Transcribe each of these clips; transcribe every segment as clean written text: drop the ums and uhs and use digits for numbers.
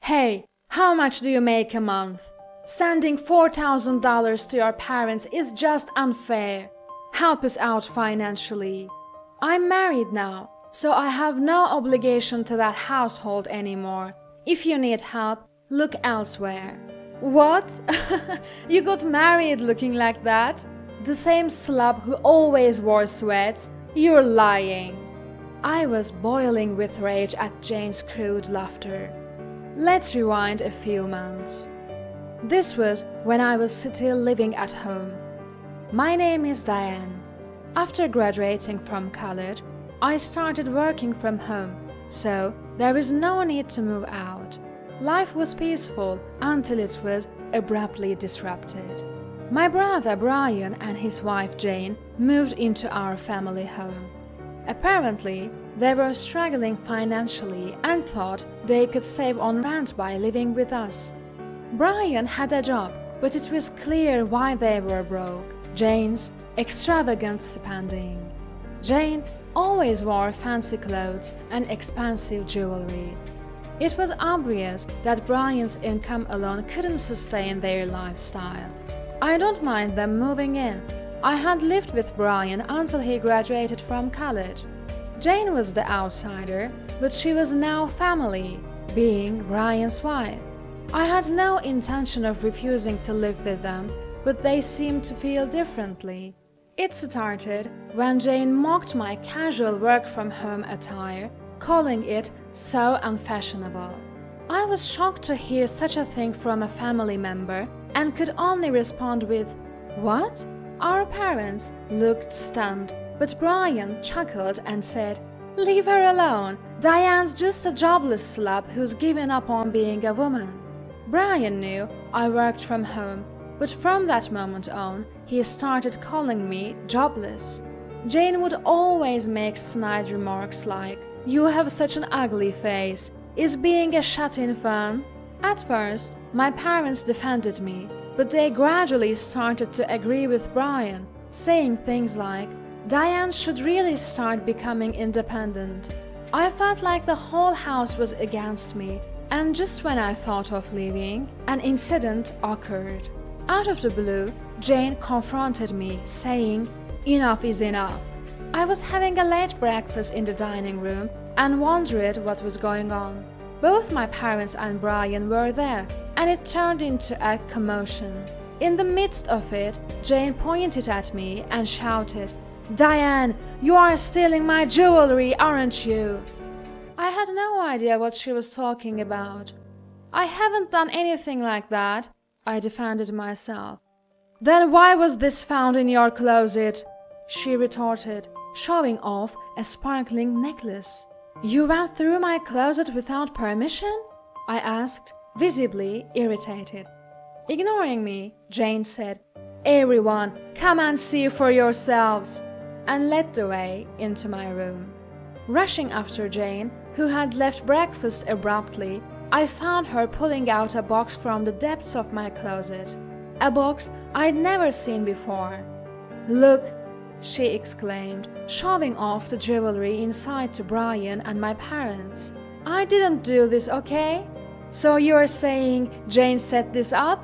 Hey, how much do you make a month? Sending $4,000 to your parents is just unfair. Help us out financially. I'm married now, so I have no obligation to that household anymore. If you need help, look elsewhere. What? You got married looking like that? The same slob who always wore sweats? You're lying. I was boiling with rage at Jane's crude laughter. Let's rewind a few months. This was when I was still living at home. My name is Diane. After graduating from college, I started working from home, so there was no need to move out. Life was peaceful until it was abruptly disrupted. My brother Brian and his wife Jane moved into our family home. Apparently, they were struggling financially and thought they could save on rent by living with us. Brian had a job, but it was clear why they were broke: Jane's extravagant spending. Jane always wore fancy clothes and expensive jewelry. It was obvious that Brian's income alone couldn't sustain their lifestyle. I don't mind them moving in. I had lived with Brian until he graduated from college. Jane was the outsider, but she was now family, being Brian's wife. I had no intention of refusing to live with them, but they seemed to feel differently. It started when Jane mocked my casual work-from-home attire, calling it so unfashionable. I was shocked to hear such a thing from a family member and could only respond with, "What?" Our parents looked stunned, but Brian chuckled and said, "Leave her alone. Diane's just a jobless slob who's given up on being a woman." Brian knew I worked from home, but from that moment on, he started calling me jobless. Jane would always make snide remarks like, "You have such an ugly face. Is being a shut-in fun?" At first, my parents defended me, but they gradually started to agree with Brian, saying things like, "Diane should really start becoming independent." I felt like the whole house was against me, and just when I thought of leaving, an incident occurred. Out of the blue, Jane confronted me, saying, "Enough is enough." I was having a late breakfast in the dining room and wondered what was going on. Both my parents and Brian were there, and it turned into a commotion. In the midst of it, Jane pointed at me and shouted, "Diane, you are stealing my jewelry, aren't you?" I had no idea what she was talking about. "I haven't done anything like that," I defended myself. "Then why was this found in your closet?" she retorted, showing off a sparkling necklace. "You went through my closet without permission?" I asked, visibly irritated. Ignoring me, Jane said, "Everyone, come and see for yourselves," and led the way into my room. Rushing after Jane, who had left breakfast abruptly, I found her pulling out a box from the depths of my closet. A box I'd never seen before. "Look," she exclaimed, showing off the jewelry inside to Brian and my parents. "I didn't do this, okay? So you're saying Jane set this up?"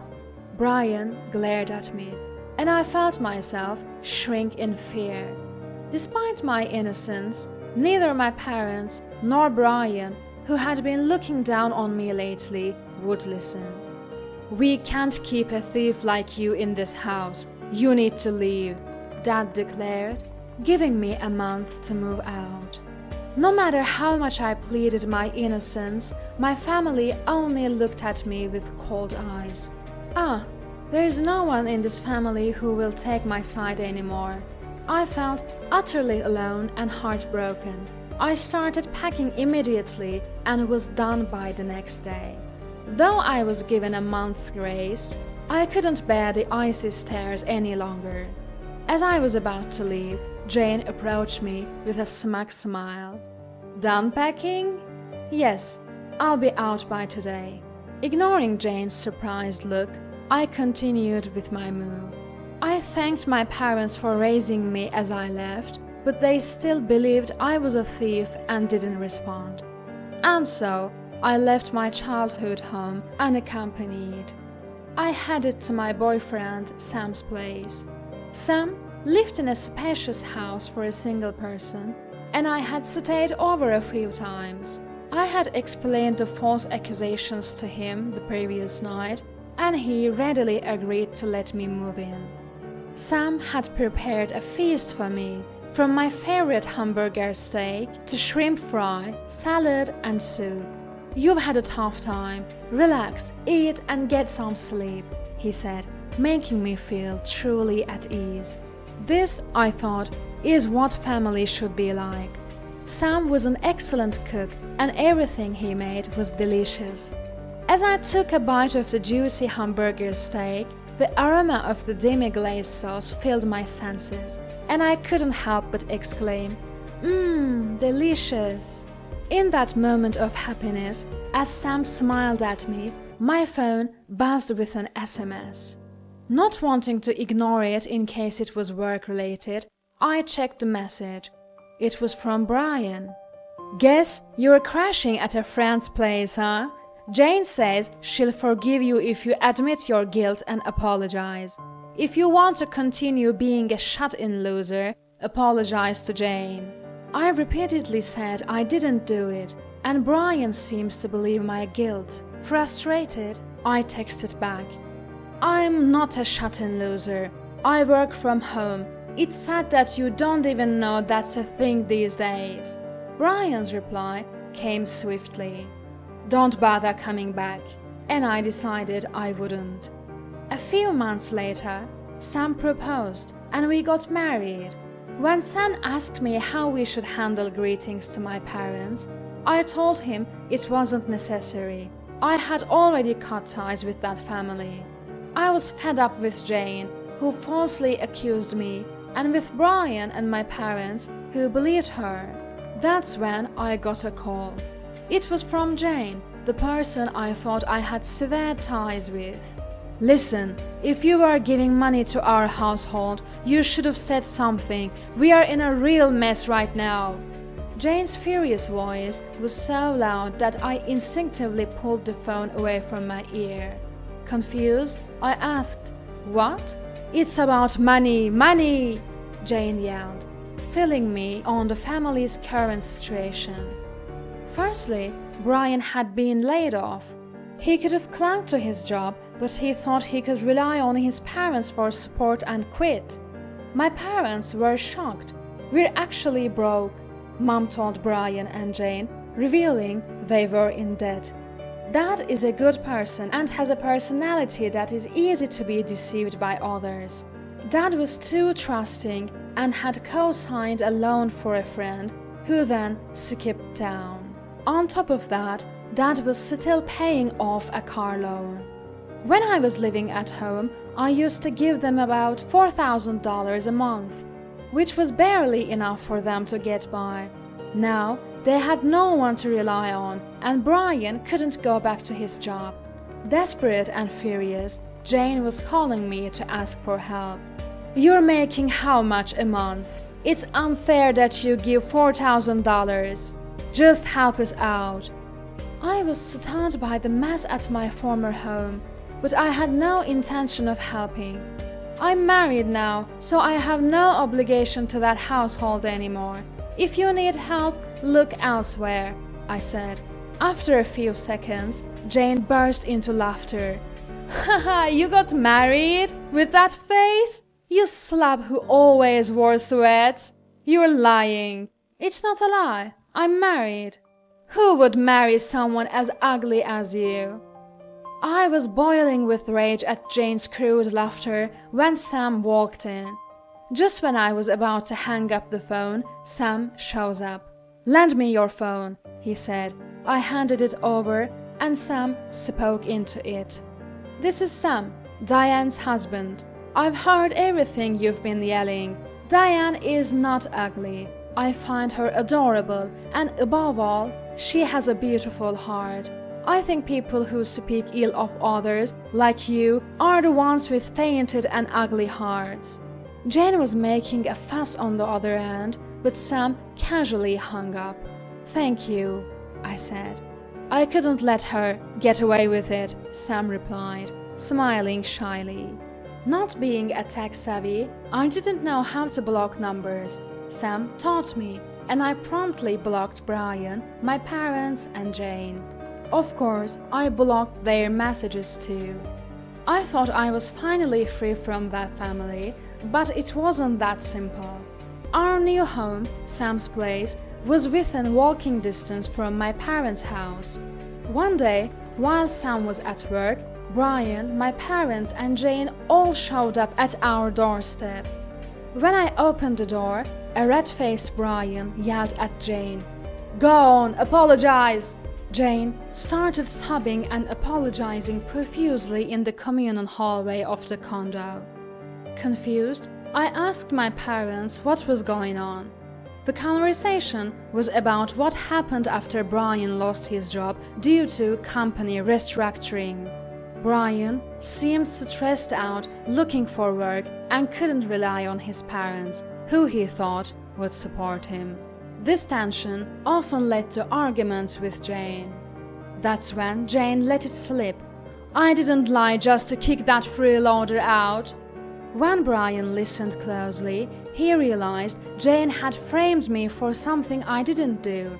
Brian glared at me, and I felt myself shrink in fear. Despite my innocence, neither my parents nor Brian, who had been looking down on me lately, would listen. "We can't keep a thief like you in this house. You need to leave," Dad declared, giving me a month to move out. No matter how much I pleaded my innocence, my family only looked at me with cold eyes. There's no one in this family who will take my side anymore. I felt utterly alone and heartbroken. I started packing immediately and was done by the next day. Though I was given a month's grace, I couldn't bear the icy stares any longer. As I was about to leave, Jane approached me with a smug smile. "Done packing?" "Yes, I'll be out by today." Ignoring Jane's surprised look, I continued with my move. I thanked my parents for raising me as I left, but they still believed I was a thief and didn't respond. And so, I left my childhood home unaccompanied. I headed to my boyfriend Sam's place. Sam lived in a spacious house for a single person, and I had stayed over a few times. I had explained the false accusations to him the previous night, and he readily agreed to let me move in. Sam had prepared a feast for me, from my favorite hamburger steak to shrimp fry, salad and soup. "You've had a tough time. Relax, eat and get some sleep," he said, making me feel truly at ease. This, I thought, is what family should be like. Sam was an excellent cook and everything he made was delicious. As I took a bite of the juicy hamburger steak, the aroma of the demi-glace sauce filled my senses, and I couldn't help but exclaim, delicious." In that moment of happiness, as Sam smiled at me, my phone buzzed with an SMS. Not wanting to ignore it in case it was work-related, I checked the message. It was from Brian. "Guess you're crashing at a friend's place, huh? Jane says she'll forgive you if you admit your guilt and apologize. If you want to continue being a shut-in loser, apologize to Jane." I repeatedly said I didn't do it, and Brian seems to believe my guilt. Frustrated, I texted back, "I'm not a shut-in loser. I work from home. It's sad that you don't even know that's a thing these days." Brian's reply came swiftly, "Don't bother coming back," and I decided I wouldn't. A few months later, Sam proposed and we got married. When Sam asked me how we should handle greetings to my parents, I told him it wasn't necessary. I had already cut ties with that family. I was fed up with Jane, who falsely accused me, and with Brian and my parents, who believed her. That's when I got a call. It was from Jane, the person I thought I had severed ties with. "Listen, if you were giving money to our household, you should have said something. We are in a real mess right now." Jane's furious voice was so loud that I instinctively pulled the phone away from my ear. Confused, I asked, "What?" "It's about money, money!" Jane yelled, filling me on the family's current situation. Firstly, Brian had been laid off. He could have clung to his job, but he thought he could rely on his parents for support and quit. My parents were shocked. "We're actually broke," Mom told Brian and Jane, revealing they were in debt. Dad is a good person and has a personality that is easy to be deceived by others. Dad was too trusting and had co-signed a loan for a friend, who then skipped town. On top of that, Dad was still paying off a car loan. When I was living at home, I used to give them about $4,000 a month, which was barely enough for them to get by. Now, they had no one to rely on, and Brian couldn't go back to his job. Desperate and furious, Jane was calling me to ask for help. "You're making how much a month? It's unfair that you give $4,000. Just help us out." I was stunned by the mess at my former home, but I had no intention of helping. "I'm married now, so I have no obligation to that household anymore. If you need help, look elsewhere," I said. After a few seconds, Jane burst into laughter. "Haha, you got married? With that face? You slab who always wore sweats? You're lying." "It's not a lie. I'm married." "Who would marry someone as ugly as you?" I was boiling with rage at Jane's crude laughter when Sam walked in. Just when I was about to hang up the phone, Sam shows up. "Lend me your phone," he said. I handed it over, and Sam spoke into it. "This is Sam, Diane's husband. I've heard everything you've been yelling. Diane is not ugly. I find her adorable, and above all, she has a beautiful heart. I think people who speak ill of others, like you, are the ones with tainted and ugly hearts." Jane was making a fuss on the other end, but Sam casually hung up. "Thank you," I said. I couldn't let her get away with it, Sam replied, smiling shyly. Not being a tech-savvy, I didn't know how to block numbers. Sam taught me, and I promptly blocked Brian, my parents, and Jane. Of course, I blocked their messages too. I thought I was finally free from that family, but it wasn't that simple. Our new home, Sam's place, was within walking distance from my parents' house. One day, while Sam was at work, Brian, my parents, and Jane all showed up at our doorstep. When I opened the door, a red-faced Brian yelled at Jane, "Go on, apologize!" Jane started sobbing and apologizing profusely in the communal hallway of the condo. Confused, I asked my parents what was going on. The conversation was about what happened after Brian lost his job due to company restructuring. Brian seemed stressed out looking for work and couldn't rely on his parents, who he thought would support him. This tension often led to arguments with Jane. That's when Jane let it slip. "I didn't lie just to kick that freeloader out." When Brian listened closely, he realized Jane had framed me for something I didn't do.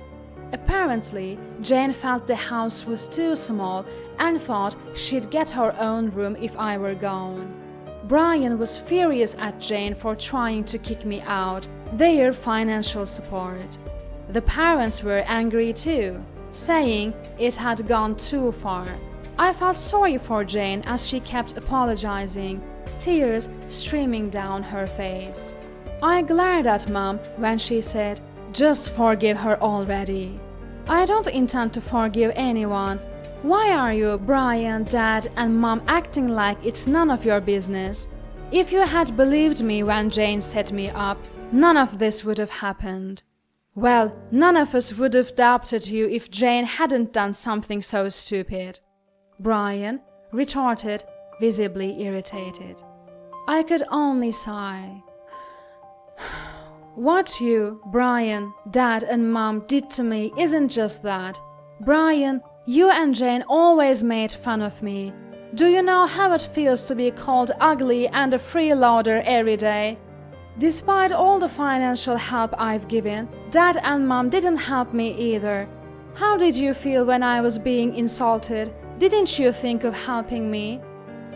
Apparently, Jane felt the house was too small and thought she'd get her own room if I were gone. Brian was furious at Jane for trying to kick me out, their financial support. The parents were angry too, saying it had gone too far. I felt sorry for Jane as she kept apologizing, tears streaming down her face. I glared at Mom when she said, "Just forgive her already." "I don't intend to forgive anyone. Why are you, Brian, Dad, and Mom acting like it's none of your business? If you had believed me when Jane set me up, none of this would have happened." "Well, none of us would have doubted you if Jane hadn't done something so stupid," Brian retorted, visibly irritated. I could only sigh. "What you, Brian, Dad, and Mom did to me isn't just that. Brian, you and Jane always made fun of me. Do you know how it feels to be called ugly and a freeloader every day? Despite all the financial help I've given, Dad and Mom didn't help me either. How did you feel when I was being insulted? Didn't you think of helping me?"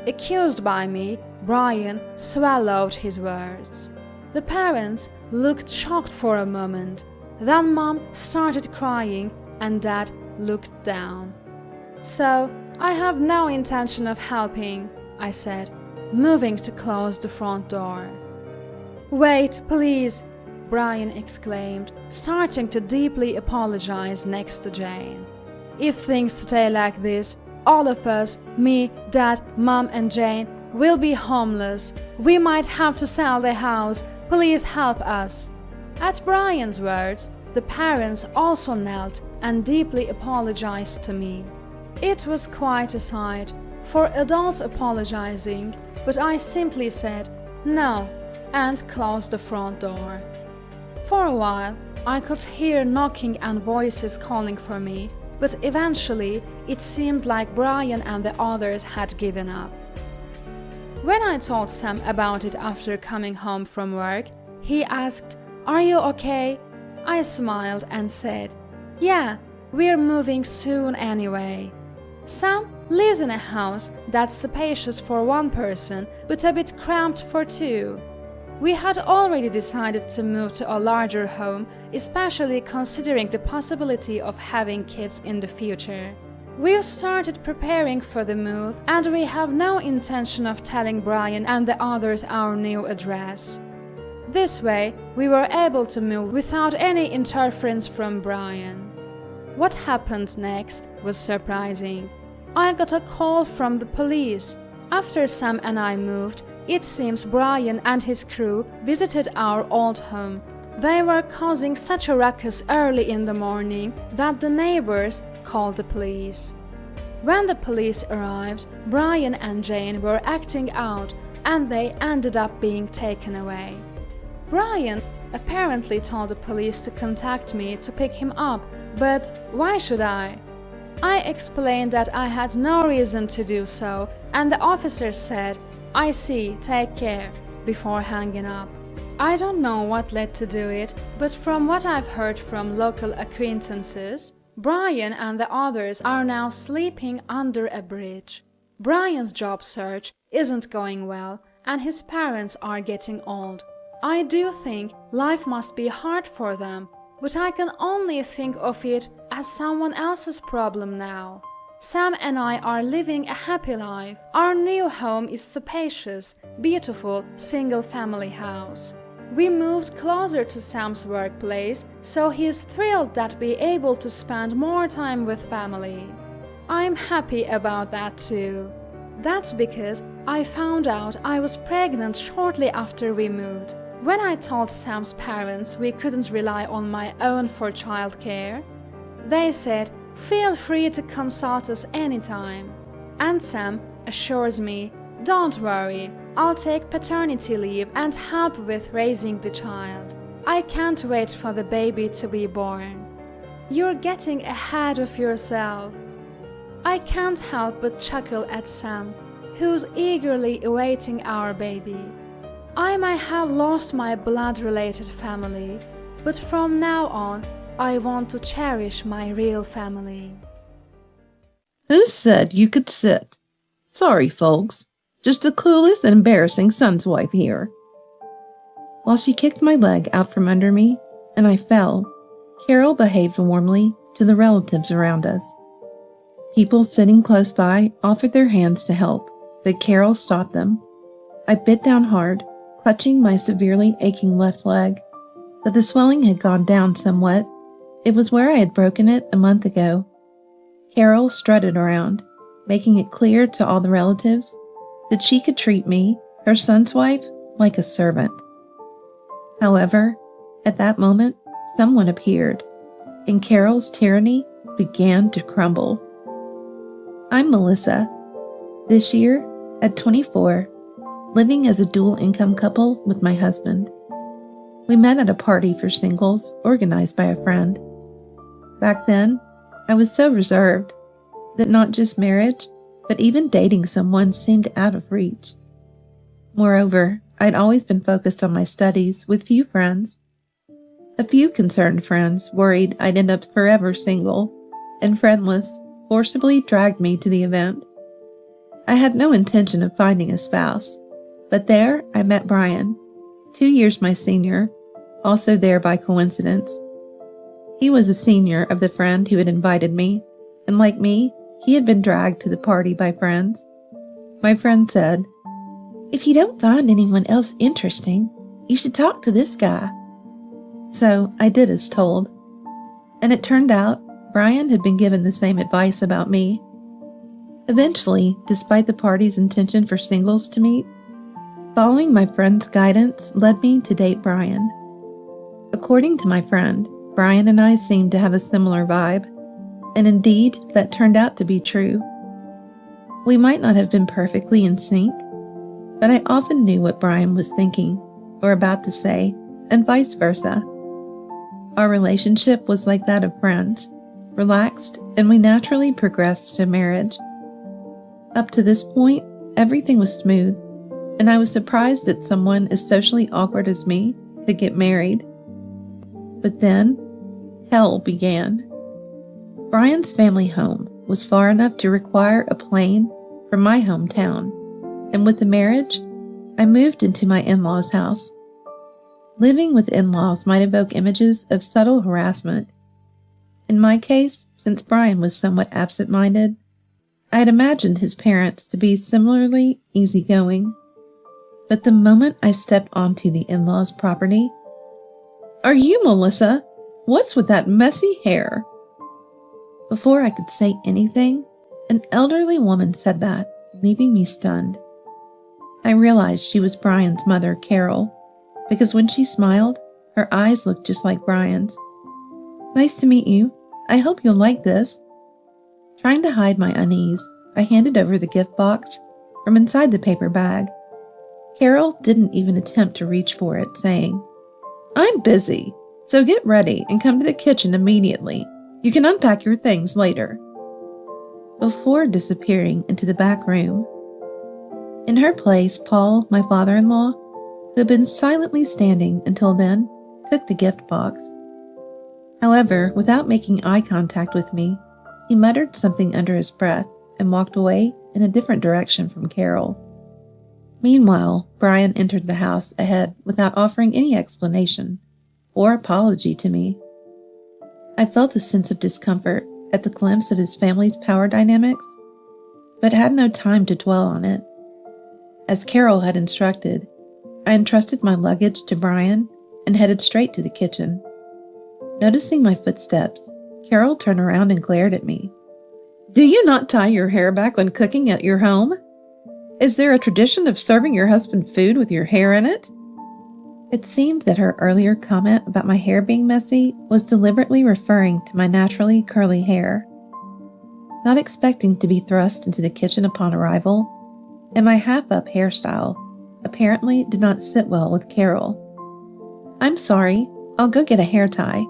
Accused by me, Brian swallowed his words. The parents looked shocked for a moment. Then Mom started crying and Dad looked down. "So, I have no intention of helping," I said, moving to close the front door. "Wait, please," Brian exclaimed, starting to deeply apologize next to Jane. "If things stay like this, all of us, me, Dad, Mom, and Jane, will be homeless. We might have to sell the house. Please help us." At Brian's words, the parents also knelt and deeply apologized to me. It was quite a sight for adults apologizing, but I simply said no and closed the front door. For a while, I could hear knocking and voices calling for me, but eventually it seemed like Brian and the others had given up. When I told Sam about it after coming home from work, he asked, "Are you okay?" I smiled and said, "Yeah, we're moving soon anyway." Sam lives in a house that's spacious for one person, but a bit cramped for two. We had already decided to move to a larger home, especially considering the possibility of having kids in the future. We've started preparing for the move, and we have no intention of telling Brian and the others our new address. This way, we were able to move without any interference from Brian. What happened next was surprising. I got a call from the police. After Sam and I moved, it seems Brian and his crew visited our old home. They were causing such a ruckus early in the morning that the neighbors called the police. When the police arrived, Brian and Jane were acting out and they ended up being taken away. Brian apparently told the police to contact me to pick him up, but why should I? I explained that I had no reason to do so, and the officer said, "I see, take care," before hanging up. I don't know what led to do it, but from what I've heard from local acquaintances, Brian and the others are now sleeping under a bridge. Brian's job search isn't going well, and his parents are getting old. I do think life must be hard for them, but I can only think of it as someone else's problem now. Sam and I are living a happy life. Our new home is spacious, beautiful, single-family house. We moved closer to Sam's workplace, so he is thrilled that we're able to spend more time with family. I'm happy about that too. That's because I found out I was pregnant shortly after we moved. When I told Sam's parents we couldn't rely on my own for childcare, they said, "Feel free to consult us anytime." And Sam assures me, "Don't worry, I'll take paternity leave and help with raising the child. I can't wait for the baby to be born." You're getting ahead of yourself. I can't help but chuckle at Sam, who's eagerly awaiting our baby. I might have lost my blood-related family, but from now on, I want to cherish my real family. Who said you could sit? Sorry, folks. Just the clueless and embarrassing son's wife here. While she kicked my leg out from under me, and I fell, Carol behaved warmly to the relatives around us. People sitting close by offered their hands to help, but Carol stopped them. I bit down hard, clutching my severely aching left leg, but the swelling had gone down somewhat. It was where I had broken it a month ago. Carol strutted around, making it clear to all the relatives that she could treat me, her son's wife, like a servant. However, at that moment, someone appeared, and Carol's tyranny began to crumble. I'm Melissa. This year, at 24, living as a dual-income couple with my husband. We met at a party for singles organized by a friend. Back then, I was so reserved that not just marriage, but even dating someone seemed out of reach. Moreover, I'd always been focused on my studies with few friends. A few concerned friends worried I'd end up forever single, and friendless forcibly dragged me to the event. I had no intention of finding a spouse, but there I met Brian, 2 years my senior, also there by coincidence. He was a senior of the friend who had invited me, and like me, he had been dragged to the party by friends. My friend said, "If you don't find anyone else interesting, you should talk to this guy." So I did as told, and it turned out Brian had been given the same advice about me. Eventually, despite the party's intention for singles to meet, following my friend's guidance led me to date Brian. According to my friend, Brian and I seemed to have a similar vibe, and indeed, that turned out to be true. We might not have been perfectly in sync, but I often knew what Brian was thinking or about to say, and vice versa. Our relationship was like that of friends, relaxed, and we naturally progressed to marriage. Up to this point, everything was smooth, and I was surprised that someone as socially awkward as me could get married. But then, hell began. Brian's family home was far enough to require a plane from my hometown, and with the marriage, I moved into my in-laws' house. Living with in-laws might evoke images of subtle harassment. In my case, since Brian was somewhat absent-minded, I had imagined his parents to be similarly easygoing. But the moment I stepped onto the in-laws' property, "Are you Melissa? What's with that messy hair?" Before I could say anything, an elderly woman said that, leaving me stunned. I realized she was Brian's mother, Carol, because when she smiled, her eyes looked just like Brian's. "Nice to meet you. I hope you'll like this." Trying to hide my unease, I handed over the gift box from inside the paper bag. Carol didn't even attempt to reach for it, saying, "I'm busy, so get ready and come to the kitchen immediately. You can unpack your things later." before disappearing into the back room. In her place, Paul, my father-in-law, who had been silently standing until then, took the gift box. However, without making eye contact with me, he muttered something under his breath and walked away in a different direction from Carol. Meanwhile, Brian entered the house ahead without offering any explanation or apology to me. I felt a sense of discomfort at the glimpse of his family's power dynamics, but had no time to dwell on it. As Carol had instructed, I entrusted my luggage to Brian and headed straight to the kitchen. Noticing my footsteps, Carol turned around and glared at me. "Do you not tie your hair back when cooking at your home? Is there a tradition of serving your husband food with your hair in it?" It seemed that her earlier comment about my hair being messy was deliberately referring to my naturally curly hair. Not expecting to be thrust into the kitchen upon arrival, and my half-up hairstyle apparently did not sit well with Carol. "I'm sorry, I'll go get a hair tie,"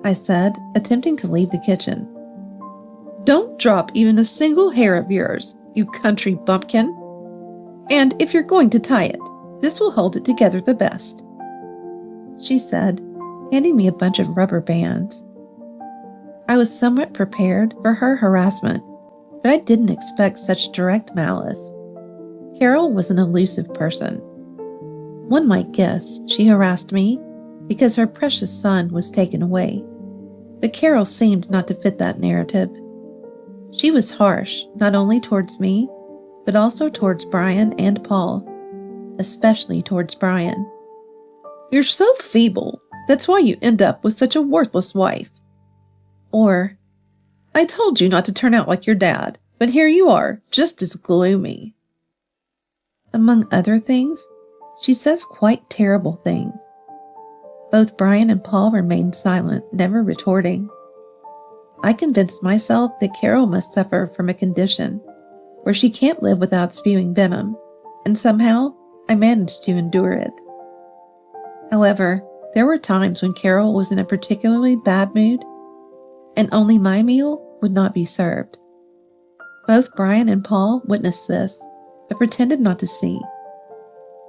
I said, attempting to leave the kitchen. "Don't drop even a single hair of yours, you country bumpkin. And if you're going to tie it, this will hold it together the best," she said, handing me a bunch of rubber bands. I was somewhat prepared for her harassment, but I didn't expect such direct malice. Carol was an elusive person. One might guess she harassed me because her precious son was taken away, but Carol seemed not to fit that narrative. She was harsh not only towards me, but also towards Brian and Paul, especially towards Brian. "You're so feeble, that's why you end up with such a worthless wife." Or, "I told you not to turn out like your dad, but here you are, just as gloomy." Among other things, she says quite terrible things. Both Brian and Paul remained silent, never retorting. I convinced myself that Carol must suffer from a condition where she can't live without spewing venom, and somehow I managed to endure it. However, there were times when Carol was in a particularly bad mood, and only my meal would not be served. Both Brian and Paul witnessed this, but pretended not to see.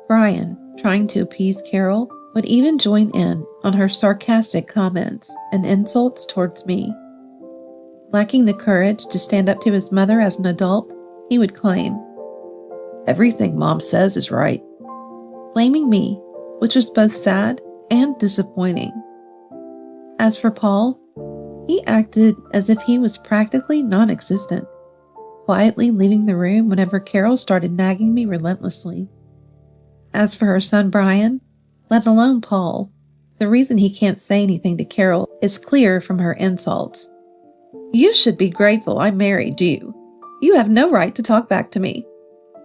Brian, trying to appease Carol, would even join in on her sarcastic comments and insults towards me. Lacking the courage to stand up to his mother as an adult, he would claim, "Everything Mom says is right," blaming me, which was both sad and disappointing. As for Paul, he acted as if he was practically non-existent, quietly leaving the room whenever Carol started nagging me relentlessly. As for her son Brian, let alone Paul, the reason he can't say anything to Carol is clear from her insults. "You should be grateful I married you. You have no right to talk back to me.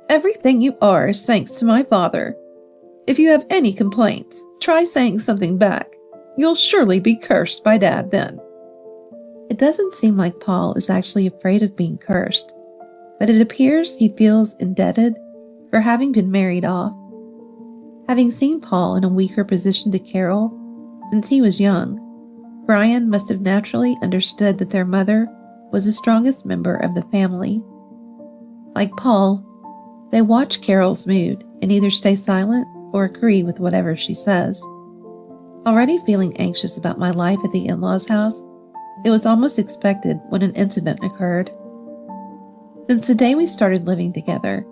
Everything you are is thanks to my father. If you have any complaints, try saying something back. You'll surely be cursed by Dad then." It doesn't seem like Paul is actually afraid of being cursed, but it appears he feels indebted for having been married off. Having seen Paul in a weaker position to Carol since he was young, Brian must have naturally understood that their mother was the strongest member of the family. Like Paul, they watch Carol's mood and either stay silent or agree with whatever she says. Already feeling anxious about my life at the in-laws' house, it was almost expected when an incident occurred. Since the day we started living together,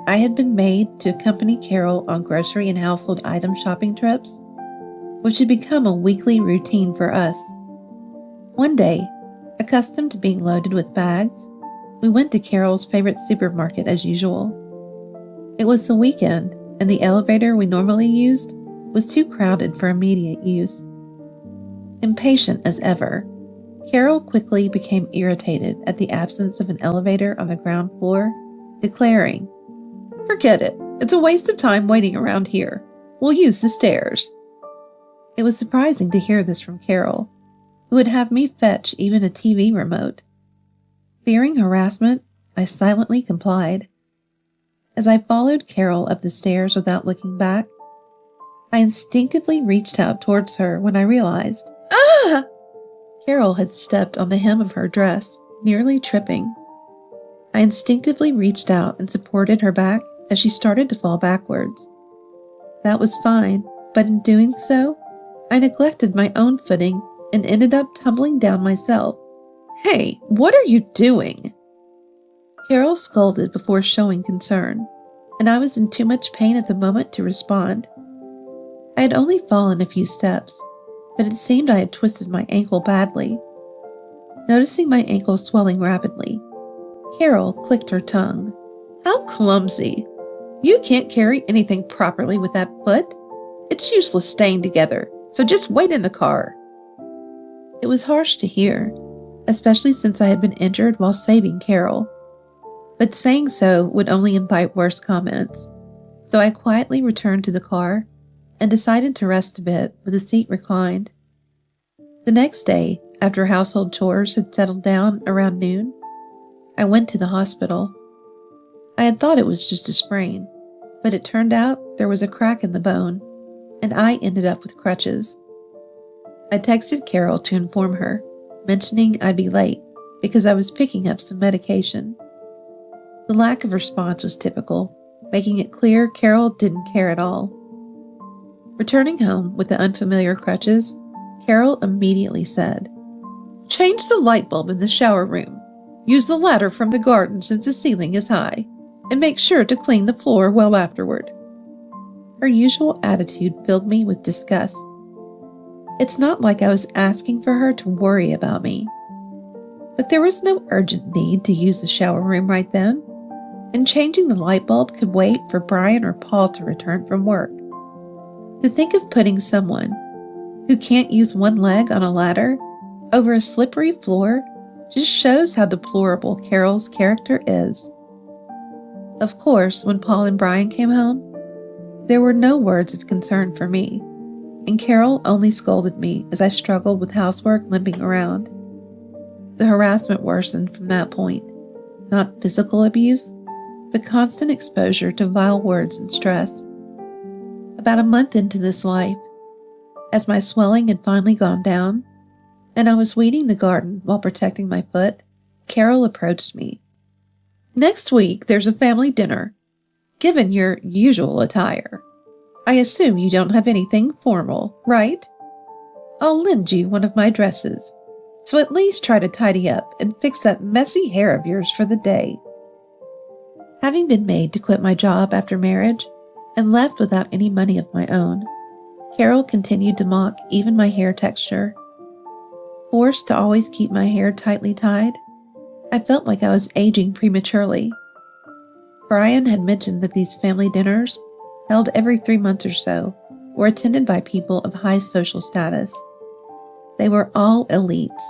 I had been made to accompany Carol on grocery and household item shopping trips, which had become a weekly routine for us. One day, accustomed to being loaded with bags, we went to Carol's favorite supermarket as usual. It was the weekend, and the elevator we normally used was too crowded for immediate use. Impatient as ever, Carol quickly became irritated at the absence of an elevator on the ground floor, declaring, "Forget it. It's a waste of time waiting around here. We'll use the stairs." It was surprising to hear this from Carol, who would have me fetch even a TV remote. Fearing harassment, I silently complied. As I followed Carol up the stairs without looking back, I instinctively reached out towards her when I realized, "Ah!" Carol had stepped on the hem of her dress, nearly tripping. I instinctively reached out and supported her back as she started to fall backwards. That was fine, but in doing so, I neglected my own footing and ended up tumbling down myself. "Hey, what are you doing?" Carol scolded before showing concern, and I was in too much pain at the moment to respond. I had only fallen a few steps, but it seemed I had twisted my ankle badly. Noticing my ankle swelling rapidly, Carol clicked her tongue. "How clumsy! You can't carry anything properly with that foot. It's useless staying together, so just wait in the car." It was harsh to hear, especially since I had been injured while saving Carol. But saying so would only invite worse comments, so I quietly returned to the car and decided to rest a bit with the seat reclined. The next day, after household chores had settled down around noon, I went to the hospital. I had thought it was just a sprain, but it turned out there was a crack in the bone, and I ended up with crutches. I texted Carol to inform her, mentioning I'd be late because I was picking up some medication. The lack of response was typical, making it clear Carol didn't care at all. Returning home with the unfamiliar crutches, Carol immediately said, "Change the light bulb in the shower room. Use the ladder from the garden since the ceiling is high, and make sure to clean the floor well afterward." Her usual attitude filled me with disgust. It's not like I was asking for her to worry about me. But there was no urgent need to use the shower room right then, and changing the light bulb could wait for Brian or Paul to return from work. To think of putting someone who can't use one leg on a ladder over a slippery floor just shows how deplorable Carol's character is. Of course, when Paul and Brian came home, there were no words of concern for me, and Carol only scolded me as I struggled with housework limping around. The harassment worsened from that point, not physical abuse, but constant exposure to vile words and stress. About a month into this life, as my swelling had finally gone down, and I was weeding the garden while protecting my foot, Carol approached me. "Next week, there's a family dinner. Given your usual attire, I assume you don't have anything formal, right? I'll lend you one of my dresses, so at least try to tidy up and fix that messy hair of yours for the day." Having been made to quit my job after marriage and left without any money of my own, Carol continued to mock even my hair texture. Forced to always keep my hair tightly tied, I felt like I was aging prematurely. Brian had mentioned that these family dinners, held every 3 months or so, were attended by people of high social status. They were all elites,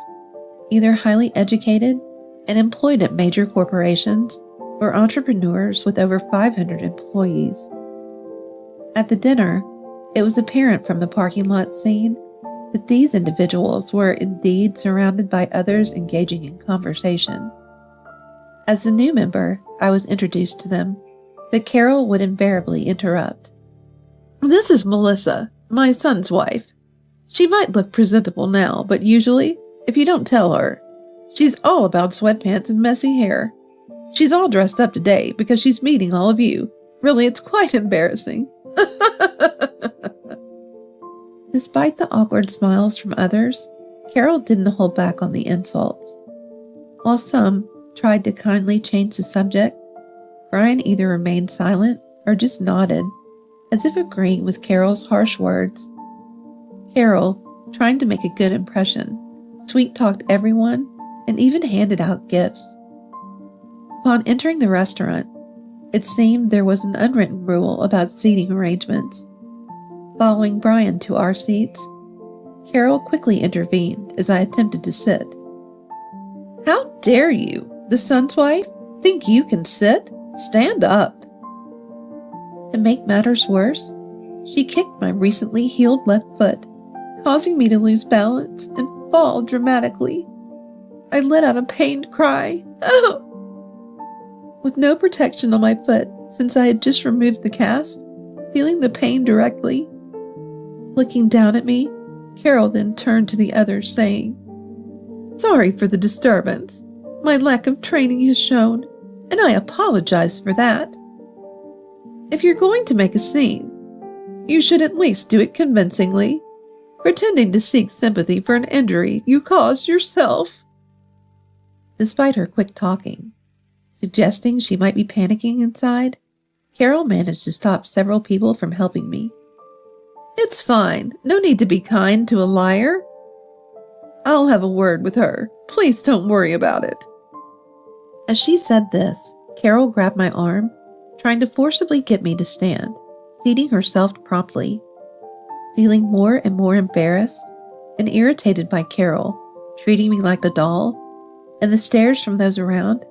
either highly educated and employed at major corporations or entrepreneurs with over 500 employees. At the dinner, it was apparent from the parking lot scene that these individuals were indeed surrounded by others engaging in conversation. As the new member, I was introduced to them, but Carol would invariably interrupt. "This is Melissa, my son's wife. She might look presentable now, but usually, if you don't tell her, she's all about sweatpants and messy hair. She's all dressed up today because she's meeting all of you. Really, it's quite embarrassing." Despite the awkward smiles from others, Carol didn't hold back on the insults. While some tried to kindly change the subject, Brian either remained silent or just nodded, as if agreeing with Carol's harsh words. Carol, trying to make a good impression, sweet-talked everyone and even handed out gifts. Upon entering the restaurant, it seemed there was an unwritten rule about seating arrangements. Following Brian to our seats, Carol quickly intervened as I attempted to sit. "How dare you, the son's wife, think you can sit? Stand up." To make matters worse, she kicked my recently healed left foot, causing me to lose balance and fall dramatically. I let out a pained cry. "Oh!" With no protection on my foot since I had just removed the cast, feeling the pain directly. Looking down at me, Carol then turned to the others, saying, "Sorry for the disturbance. My lack of training has shown, and I apologize for that. If you're going to make a scene, you should at least do it convincingly, pretending to seek sympathy for an injury you caused yourself." Despite her quick talking, suggesting she might be panicking inside, Carol managed to stop several people from helping me. "It's fine. No need to be kind to a liar. I'll have a word with her. Please don't worry about it." As she said this, Carol grabbed my arm, trying to forcibly get me to stand, seating herself promptly. Feeling more and more embarrassed and irritated by Carol, treating me like a doll, and the stares from those around,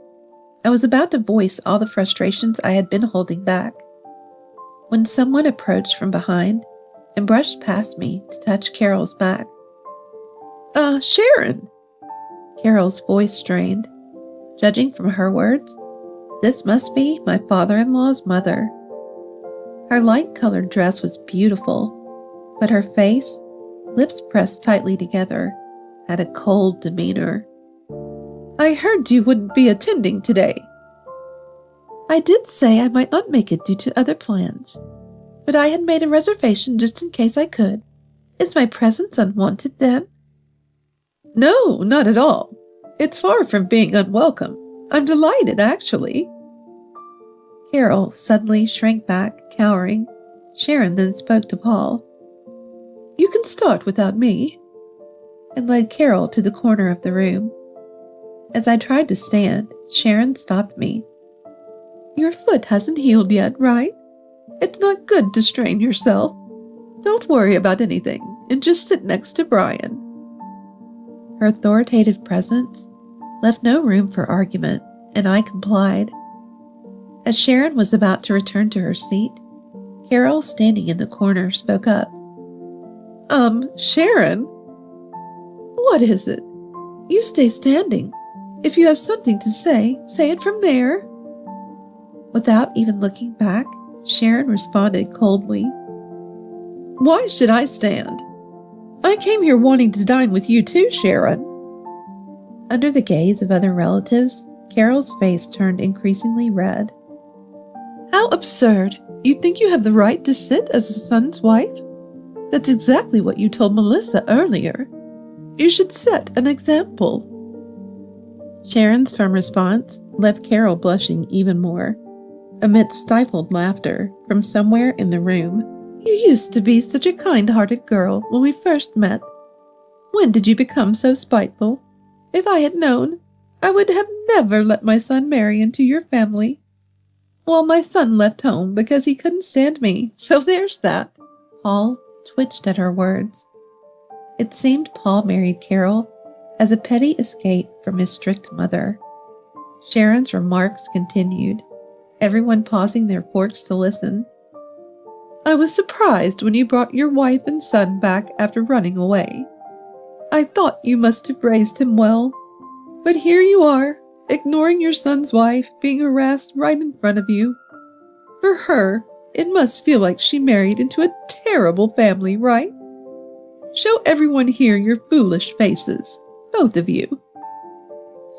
I was about to voice all the frustrations I had been holding back, when someone approached from behind and brushed past me to touch Carol's back. Sharon!" Carol's voice strained. Judging from her words, this must be my father-in-law's mother. Her light-colored dress was beautiful, but her face, lips pressed tightly together, had a cold demeanor. "I heard you wouldn't be attending today." "I did say I might not make it due to other plans, but I had made a reservation just in case I could. Is my presence unwanted then?" "No, not at all. It's far from being unwelcome. I'm delighted, actually." Carol suddenly shrank back, cowering. Sharon then spoke to Paul. "You can start without me," and led Carol to the corner of the room. As I tried to stand, Sharon stopped me. "Your foot hasn't healed yet, right? It's not good to strain yourself. Don't worry about anything, and just sit next to Brian." Her authoritative presence left no room for argument, and I complied. As Sharon was about to return to her seat, Carol, standing in the corner, spoke up. Sharon? What is it? You stay standing. If you have something to say it from there." Without even looking back, Sharon responded coldly. "Why should I stand? I came here wanting to dine with you too, Sharon." Under the gaze of other relatives, Carol's face turned increasingly red. "How absurd! You think you have the right to sit as the son's wife? That's exactly what you told Melissa earlier. You should set an example." Sharon's firm response left Carol blushing even more, amidst stifled laughter from somewhere in the room. "You used to be such a kind-hearted girl when we first met. When did you become so spiteful? If I had known, I would have never let my son marry into your family. Well, my son left home because he couldn't stand me, so there's that." Paul twitched at her words. It seemed Paul married Carol as a petty escape from his strict mother. Sharon's remarks continued, everyone pausing their forks to listen. "I was surprised when you brought your wife and son back after running away. I thought you must have raised him well, but here you are, ignoring your son's wife being harassed right in front of you. For her, it must feel like she married into a terrible family, right? Show everyone here your foolish faces, both of you."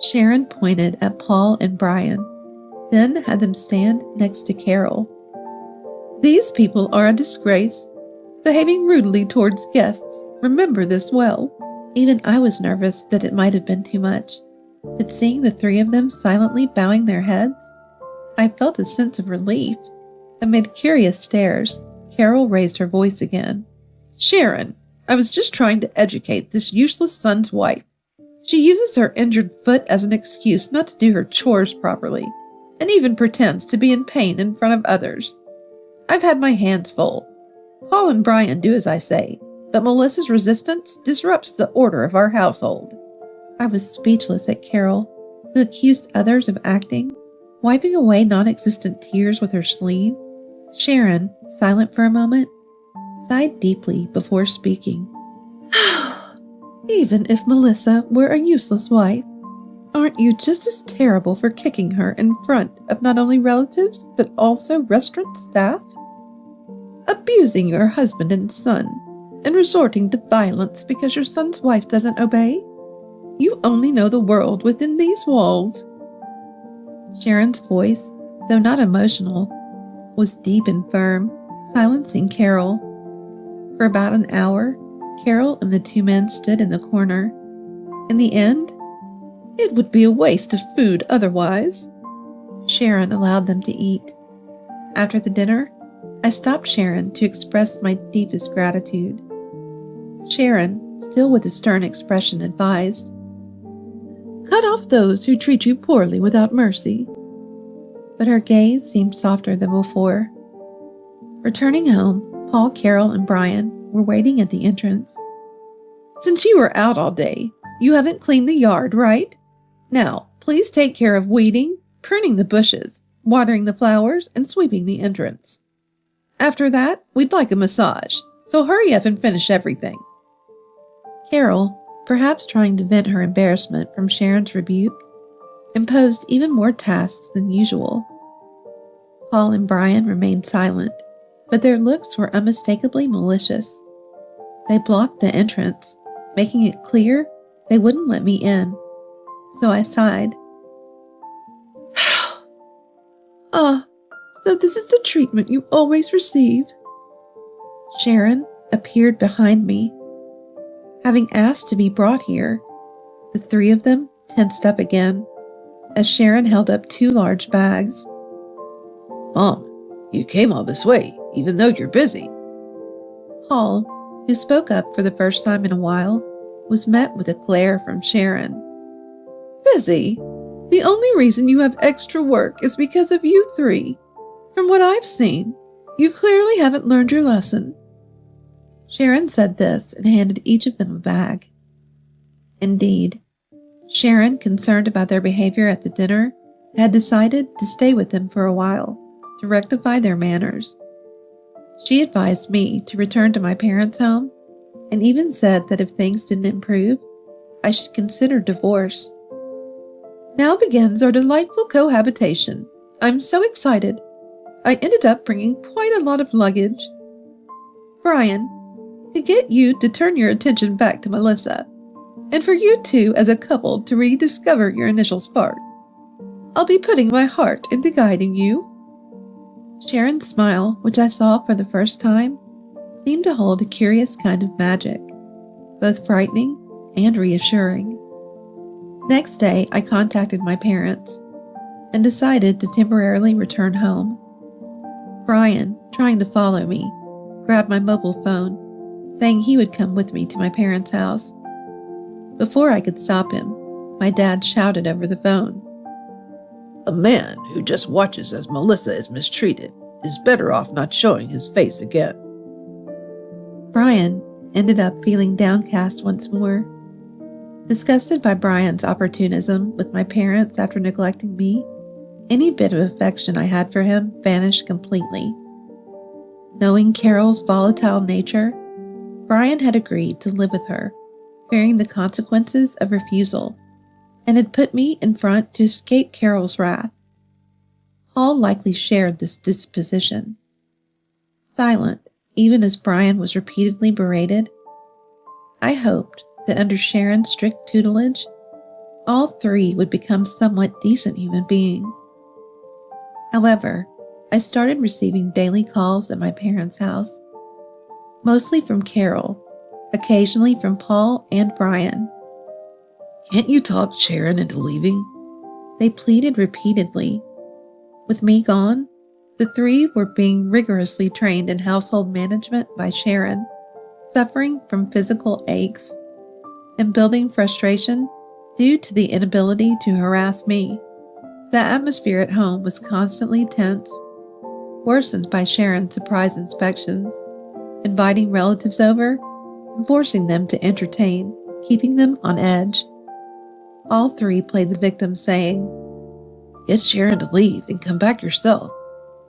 Sharon pointed at Paul and Brian, then had them stand next to Carol. "These people are a disgrace, behaving rudely towards guests. Remember this well." Even I was nervous that it might have been too much, but seeing the three of them silently bowing their heads, I felt a sense of relief. Amid curious stares, Carol raised her voice again. "Sharon, I was just trying to educate this useless son's wife. She uses her injured foot as an excuse not to do her chores properly, and even pretends to be in pain in front of others. I've had my hands full. Paul and Brian do as I say, but Melissa's resistance disrupts the order of our household." I was speechless at Carol, who accused others of acting, wiping away non-existent tears with her sleeve. Sharon, silent for a moment, sighed deeply before speaking. "Even if Melissa were a useless wife, aren't you just as terrible for kicking her in front of not only relatives, but also restaurant staff? Abusing your husband and son, and resorting to violence because your son's wife doesn't obey? You only know the world within these walls." Sharon's voice, though not emotional, was deep and firm, silencing Carol. For about an hour, Carol and the two men stood in the corner. In the end, it would be a waste of food otherwise. Sharon allowed them to eat. After the dinner, I stopped Sharon to express my deepest gratitude. Sharon, still with a stern expression, advised, "Cut off those who treat you poorly without mercy." But her gaze seemed softer than before. Returning home, Paul, Carol, and Brian were waiting at the entrance. "Since you were out all day, you haven't cleaned the yard, right? Now, please take care of weeding, pruning the bushes, watering the flowers, and sweeping the entrance. After that, we'd like a massage, so hurry up and finish everything." Carol, perhaps trying to vent her embarrassment from Sharon's rebuke, imposed even more tasks than usual. Paul and Brian remained silent, but their looks were unmistakably malicious. They blocked the entrance, making it clear they wouldn't let me in. So I sighed. So this is the treatment you always receive." Sharon appeared behind me. Having asked to be brought here, the three of them tensed up again as Sharon held up two large bags. "Mom, you came all this way, even though you're busy." Paul, who spoke up for the first time in a while, was met with a glare from Sharon. "Busy? The only reason you have extra work is because of you three. From what I've seen, you clearly haven't learned your lesson." Sharon said this and handed each of them a bag. Indeed, Sharon, concerned about their behavior at the dinner, had decided to stay with them for a while to rectify their manners. She advised me to return to my parents' home and even said that if things didn't improve, I should consider divorce. "Now begins our delightful cohabitation. I'm so excited. I ended up bringing quite a lot of luggage. Brian, to get you to turn your attention back to Melissa, and for you two as a couple to rediscover your initial spark, I'll be putting my heart into guiding you." Sharon's smile, which I saw for the first time, seemed to hold a curious kind of magic, both frightening and reassuring. Next day, I contacted my parents and decided to temporarily return home. Brian, trying to follow me, grabbed my mobile phone, saying he would come with me to my parents' house. Before I could stop him, my dad shouted over the phone, "A man who just watches as Melissa is mistreated is better off not showing his face again." Brian ended up feeling downcast once more. Disgusted by Brian's opportunism with my parents after neglecting me, any bit of affection I had for him vanished completely. Knowing Carol's volatile nature, Brian had agreed to live with her, fearing the consequences of refusal, and had put me in front to escape Carol's wrath. Paul likely shared this disposition. Silent, even as Brian was repeatedly berated, I hoped that under Sharon's strict tutelage, all three would become somewhat decent human beings. However, I started receiving daily calls at my parents' house, mostly from Carol, occasionally from Paul and Brian. "Can't you talk Sharon into leaving?" they pleaded repeatedly. With me gone, the three were being rigorously trained in household management by Sharon, suffering from physical aches and building frustration due to the inability to harass me. The atmosphere at home was constantly tense, worsened by Sharon's surprise inspections, inviting relatives over, and forcing them to entertain, keeping them on edge. All three played the victim, saying, "Get Sharon to leave and come back yourself.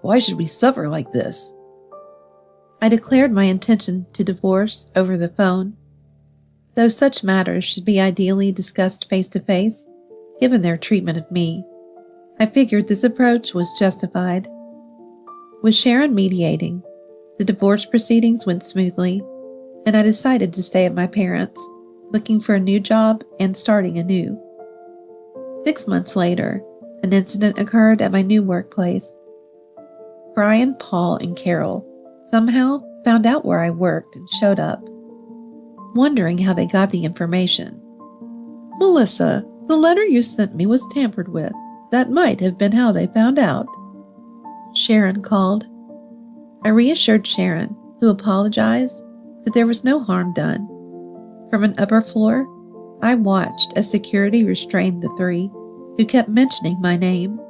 Why should we suffer like this?" I declared my intention to divorce over the phone, though such matters should be ideally discussed face to face, given their treatment of me. I figured this approach was justified. With Sharon mediating, the divorce proceedings went smoothly, and I decided to stay at my parents', looking for a new job and starting anew. 6 months later, an incident occurred at my new workplace. Brian, Paul, and Carol somehow found out where I worked and showed up, wondering how they got the information. "Melissa, the letter you sent me was tampered with. That might have been how they found out." Sharon called. I reassured Sharon, who apologized, that there was no harm done. From an upper floor, I watched as security restrained the three who kept mentioning my name,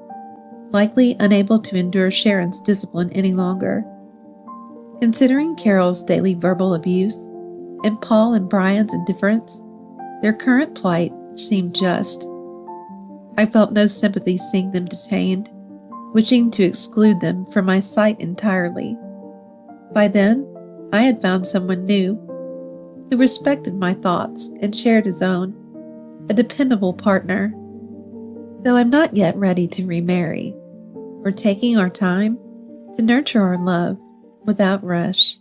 likely unable to endure Sharon's discipline any longer. Considering Carol's daily verbal abuse and Paul and Brian's indifference, their current plight seemed just. I felt no sympathy seeing them detained, wishing to exclude them from my sight entirely. By then, I had found someone new, who respected my thoughts and shared his own, a dependable partner. Though I'm not yet ready to remarry, we're taking our time to nurture our love without rush.